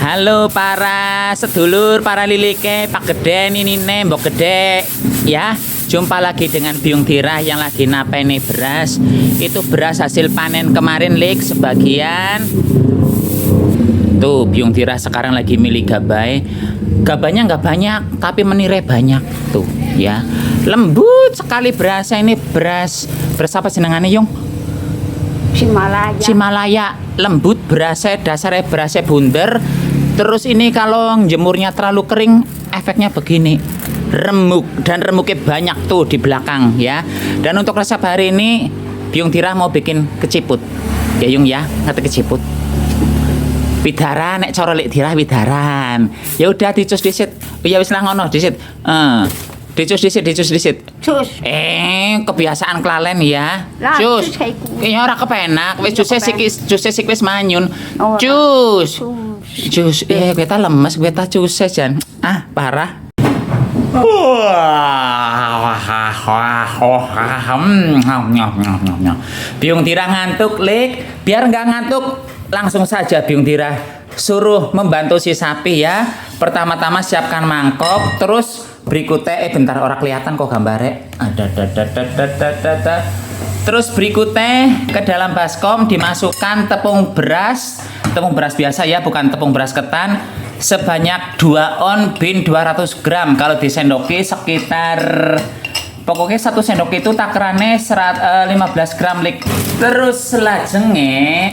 Halo para sedulur, para lilike, Pak Gede, ini Mbok Gede ya. Jumpa lagi dengan Biung Tirah yang lagi napeni beras. Itu beras hasil panen kemarin, Lik, sebagian. Tuh, Biung Tirah sekarang lagi milih gabay. Gabaynya nggak banyak, tapi menire banyak. Tuh, ya. Lembut sekali berasnya ini beras apa jenengannya, Yung? Himalaya. Lembut berasnya, dasarnya berasnya bunder. Terus ini kalau jemurnya terlalu kering, efeknya begini. Remuk, dan remuknya banyak tuh di belakang ya. Dan untuk resep hari ini Biung Tirah mau bikin keciput. Ya Yung ya, ngerti keciput. Widaran, nek cara lek Tirah widaran. Ya udah dicus disit. Ya wis lah ngono disit. Dicus disit. Cus. Kebiasaan kelalen ya. Cus. Iya ora kepenak. Wis cuse sik wis manyun. Cus. Cus. Kita lemes, kita cuse jan. Parah. Biung Tirah ngantuk, Lik. Biar nggak ngantuk, langsung saja Biung Tirah suruh membantu si sapi ya. Pertama-tama siapkan mangkok, terus berikutnya bentar orang kelihatan kok gambare. Terus berikutnya ke dalam baskom dimasukkan tepung beras biasa ya, bukan tepung beras ketan, sebanyak 2 on bin 200 gram. Kalau disendoki sekitar, pokoknya 1 sendok itu takarannya 15 gram, Lik. Terus selanjutnya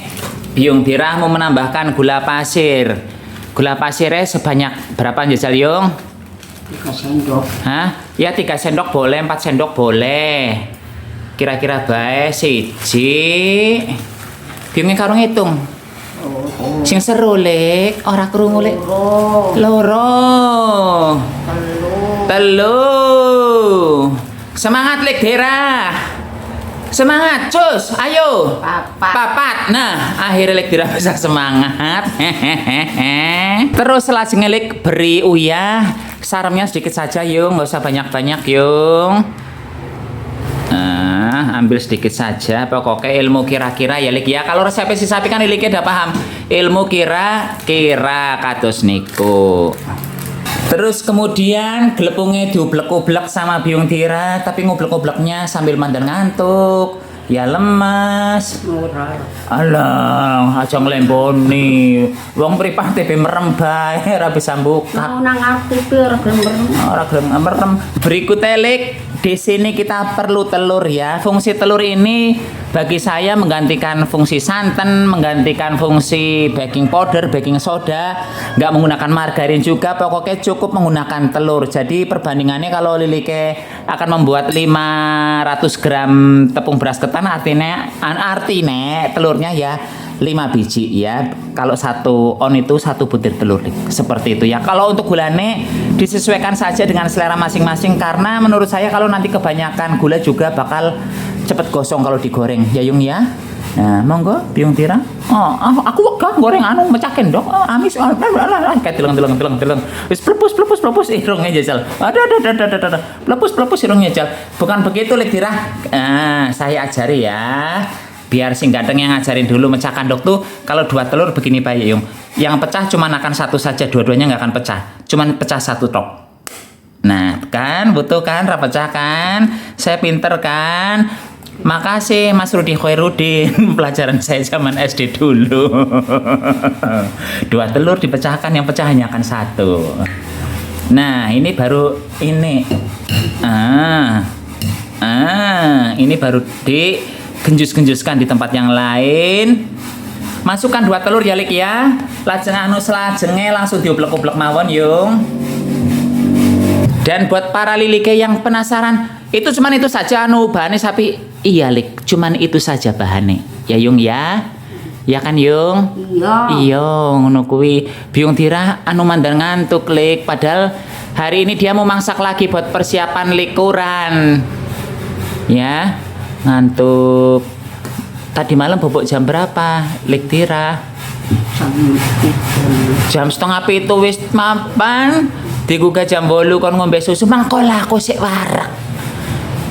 Biung Tirah mau menambahkan gula pasir. Gula pasirnya sebanyak berapa jajal, Yung? 3 sendok. Ya 3 sendok boleh, 4 sendok boleh. Kira-kira bae siji. Biungnya karo ngitung. Sing seru, Lek. Ora krungu, Lek. Loro. Telu. Semangat, Lek Tirah. Semangat, cus, ayo. Papat. Nah, akhirnya Lek Tirah bisa semangat. Terus selanjutnya Lek beri uyah. Saremnya sedikit saja, Yung, nggak usah banyak-banyak, Yung. Ambil sedikit saja. Pokoknya ilmu kira-kira ya, Lik ya. Kalau resepnya si sapi kan Lik udah paham. Ilmu kira-kira kados niku. Terus kemudian gelepungnya diublek-ublek sama Biung Tirah, tapi ngublek-ubleknya sambil mandang ngantuk. Ya lemas. Alah, aja nglemboni. Wong mripate be merem bae ora bisa buka. Mau nang arep ora gelem merem. Berikutnya, Lik, di sini kita perlu telur ya. Fungsi telur ini bagi saya menggantikan fungsi santan, menggantikan fungsi baking powder, baking soda. Nggak menggunakan margarin juga, pokoknya cukup menggunakan telur. Jadi perbandingannya kalau Lilike akan membuat 500 gram tepung beras ketan, artinya telurnya ya 5 biji ya. Kalau 1 on itu 1 butir telur, seperti itu ya. Kalau untuk gulanya disesuaikan saja dengan selera masing-masing, karena menurut saya kalau nanti kebanyakan gula juga bakal cepet gosong kalau digoreng ya, Yung ya. Nah, monggo Biung Tirah. Aku wegah goreng mecahin dong. Amis kayak teleng. Wis plepus irungnya jajal. Ada. Plepus irungnya jajal. Bukan begitu, Lek Tirah. Saya ajari ya. Biar si ganteng yang ngajarin dulu mecahkan dok tuh. Kalau 2 telur begini Pak Yung. Yang pecah cuma akan 1 saja, dua-duanya nggak akan pecah. Cuman pecah 1 tok. Nah, kan butuh kan pecah kan? Saya pinter kan? Makasih Mas Rudi Khairuddin. Pelajaran saya zaman SD dulu. 2 telur dipecahkan, yang pecah hanya akan 1. Nah, ini baru ini. Ini baru digenjus-genjuskan di tempat yang lain. Masukkan 2 telur ya, Lik ya. Lajeng selajengnya langsung dioblek-oblek mawon, Yung. Dan buat para lilike yang penasaran, itu cuman itu saja bahannya sapi. Iya, Lik, cuman itu saja bahannya. Ya, Yung ya. Ya kan, Yung? Iya, ngono kuwi. Biung Tirah mandang ngantuk, Lik. Padahal hari ini dia mau masak lagi buat persiapan likuran. Ya, ngantuk. Tadi malam bobok jam berapa, Lik Tirah? Jam 6:30 wis mapan. Digugah jam 8 kon ngombe susu, mangkola aku sik warak.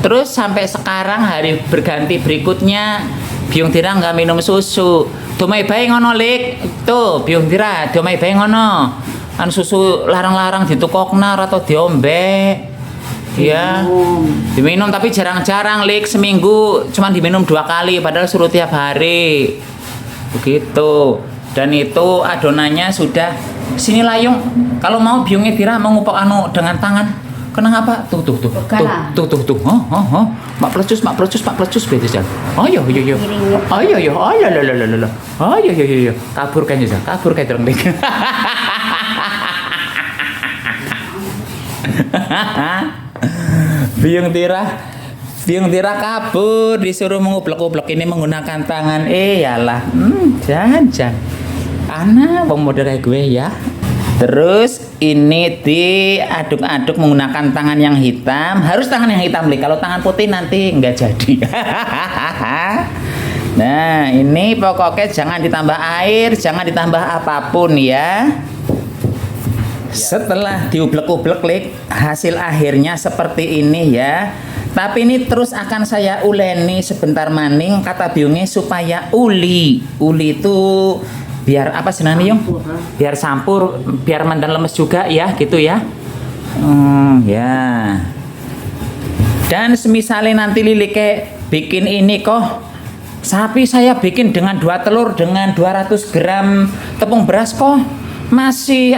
Terus sampai sekarang hari berganti berikutnya Biung Tirah nggak minum susu. Domai bae ngono lik. Tuh, Biung Tira, domai bae ngono. An susu larang-larang ditukokna atau diombe. Ya. Diminum tapi jarang-jarang lik, seminggu cuma diminum 2 kali padahal suruh tiap hari. Begitu. Dan itu adonannya sudah sini layung. Kalau mau Biung Tira mau ngupok anu dengan tangan. Kenapa? Tuh. Oh. Mak plecus begitu Jal. Oh iya. Oh iya. Kabur kan Jal. Kabur kan terang lik. Biung Tira kabur disuruh mengublek-ublek ini menggunakan tangan. Yalah. Jangan. Ana wong model kayak gue ya. Terus ini diaduk-aduk menggunakan tangan yang hitam. Harus tangan yang hitam nih. Kalau tangan putih nanti nggak jadi. Nah, ini pokoknya jangan ditambah air, jangan ditambah apapun ya. Setelah diublek-ublek lik, hasil akhirnya seperti ini ya. Tapi ini terus akan saya uleni sebentar maning kata Biungnya supaya uli itu biar apa senani Yung? Biar sampur, biar mandan lemes juga ya, gitu ya. Ya. Dan semisalnya nanti Lilike bikin ini kok, sapi saya bikin dengan 2 telur dengan 200 gram tepung beras kok masih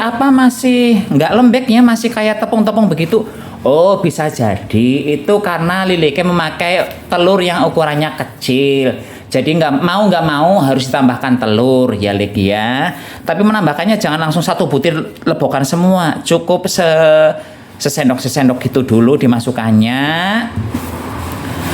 nggak lembek ya, masih kayak tepung-tepung begitu. Oh, bisa jadi itu karena Lilike memakai telur yang ukurannya kecil. Jadi nggak mau harus ditambahkan telur ya Lik ya. Tapi menambahkannya jangan langsung 1 butir lebokan semua. Cukup sesendok gitu dulu dimasukkannya.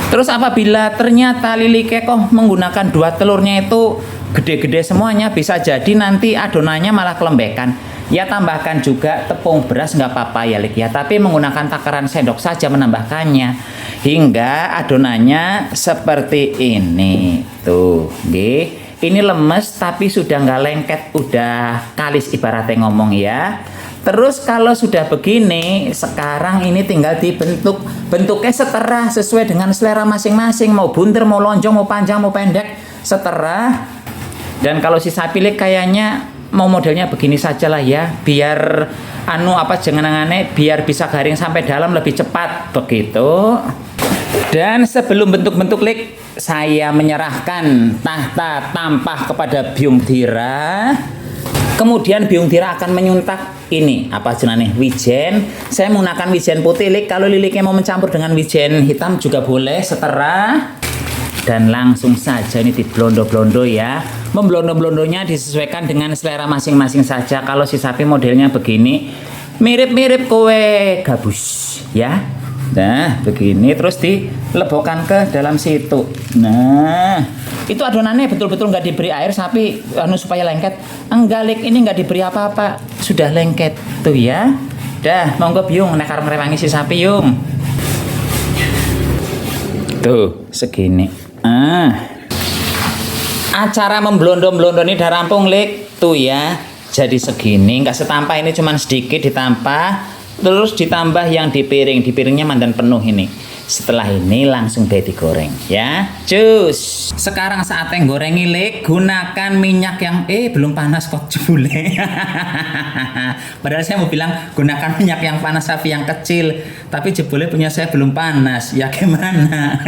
Terus apabila ternyata Lilike kok menggunakan 2 telurnya itu gede-gede semuanya, bisa jadi nanti adonannya malah kelembekan. Ya tambahkan juga tepung beras nggak apa-apa ya Lik ya. Tapi menggunakan takaran sendok saja menambahkannya hingga adonannya seperti ini. Tuh, nggih. Ini lemes tapi sudah nggak lengket, udah kalis ibaratnya ngomong ya. Terus kalau sudah begini, sekarang ini tinggal dibentuk. Bentuknya setera sesuai dengan selera masing-masing. Mau bunter, mau lonjong, mau panjang, mau pendek, setera. Dan kalau si sapi Lik kayaknya mau modelnya begini saja lah ya, biar jenengannya biar bisa garing sampai dalam lebih cepat begitu. Dan sebelum bentuk-bentuk Lik, saya menyerahkan tahta tampah kepada Biung Tira. Kemudian Biung Tira akan menyuntak ini wijen. Saya menggunakan wijen putih Lik. Kalau Liliknya mau mencampur dengan wijen hitam juga boleh, setera. Dan langsung saja ini diblondo-blondo ya. Memblondo-blondonya disesuaikan dengan selera masing-masing saja. Kalau si sapi modelnya begini, mirip-mirip kue gabus ya. Nah, begini terus dilebokan ke dalam situ. Nah, itu adonannya betul-betul nggak diberi air sapi supaya lengket. Enggak Lik, ini nggak diberi apa-apa, sudah lengket tuh ya. Dah, monggo Biung nekar merewangi si sapi Yung. Tuh, segini. Acara memblondo-blondo ini udah rampung Lik. Tuh ya. Jadi segini, nggak setampah ini, cuman sedikit ditampah. Terus ditambah yang di piring. Di piringnya mandan penuh ini. Setelah ini langsung deh digoreng ya. Cus. Sekarang saatnya goreng Lik. Gunakan minyak yang belum panas kok jebule. Padahal saya mau bilang gunakan minyak yang panas sapi yang kecil. Tapi jebule punya saya belum panas. Ya gimana?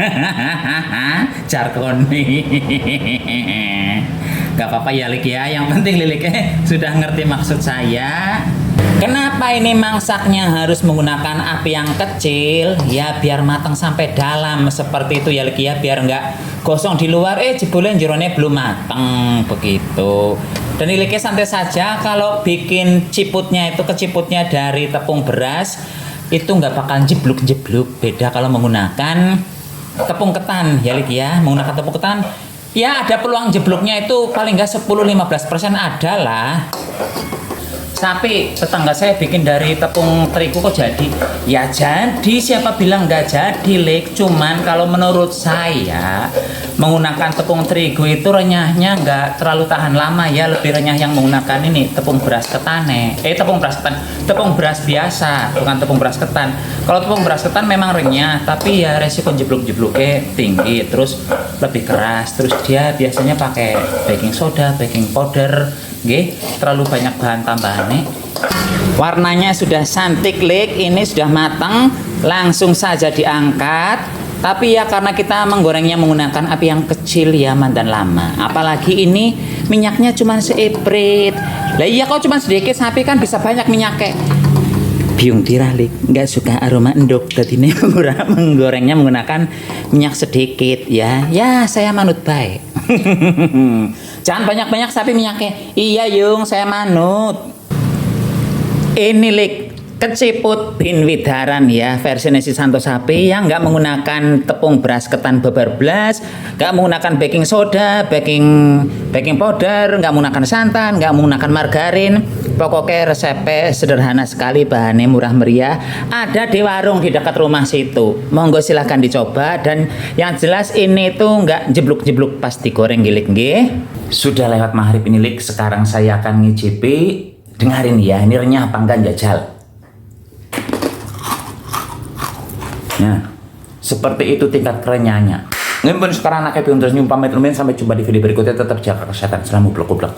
Jarkoni. Gak apa-apa ya Lik ya. Yang penting Liliknya sudah ngerti maksud saya. Kenapa ini mangsaknya harus menggunakan api yang kecil? Ya biar matang sampai dalam seperti itu ya Lik ya, biar nggak gosong di luar jebule jerone belum matang begitu. Dan Liliknya santai saja, kalau bikin ciputnya itu keciputnya dari tepung beras itu nggak bakal jebluk-jebluk. Beda kalau menggunakan tepung ketan ya Lik ya. Menggunakan tepung ketan ya ada peluang jebloknya itu paling nggak 10-15% ada lah. Tapi tetangga saya bikin dari tepung terigu kok jadi? Ya jadi, siapa bilang nggak jadi, Lik? Cuman kalau menurut saya menggunakan tepung terigu itu renyahnya nggak terlalu tahan lama ya, lebih renyah yang menggunakan ini tepung beras ketan tepung beras biasa, bukan tepung beras ketan. Kalau tepung beras ketan memang renyah, tapi ya resiko jeblok-jebloknya tinggi, terus lebih keras, terus dia biasanya pakai baking soda, baking powder, terlalu banyak bahan tambahannya. Warnanya sudah cantik, Lik. Ini sudah matang, langsung saja diangkat. Tapi ya karena kita menggorengnya menggunakan api yang kecil ya, dan lama. Apalagi ini minyaknya cuma seiprit. Lah iya, kau cuma sedikit, sapi kan bisa banyak minyaknya. Biung tirah, Lik, nggak suka aroma endok, jadi ini menggorengnya menggunakan minyak sedikit ya. Ya saya manut baik. Jangan banyak-banyak sapi minyaknya. Iya Yung, saya manut. Ini, Lik, keciput binwidaran ya, versi nasi santo sapi yang nggak menggunakan tepung beras ketan bebar blas, nggak menggunakan baking soda, baking powder, nggak menggunakan santan, nggak menggunakan margarin. Pokoknya resepnya sederhana sekali, bahannya murah meriah, ada di warung di dekat rumah situ. Monggo silahkan dicoba, dan yang jelas ini tuh nggak jeblok-jeblok pas digoreng, Lik. Sudah lewat maghrib ini, Lik, sekarang saya akan ngicipi. Dengarin ya, ini renyah apa enggak, jajal. Nah, seperti itu tingkat kerenyahannya. Ngimpun sekarang anaknya piung terus nyumpah, sampai jumpa di video berikutnya. Tetap jaga kesehatan, selamat goblok-goblok.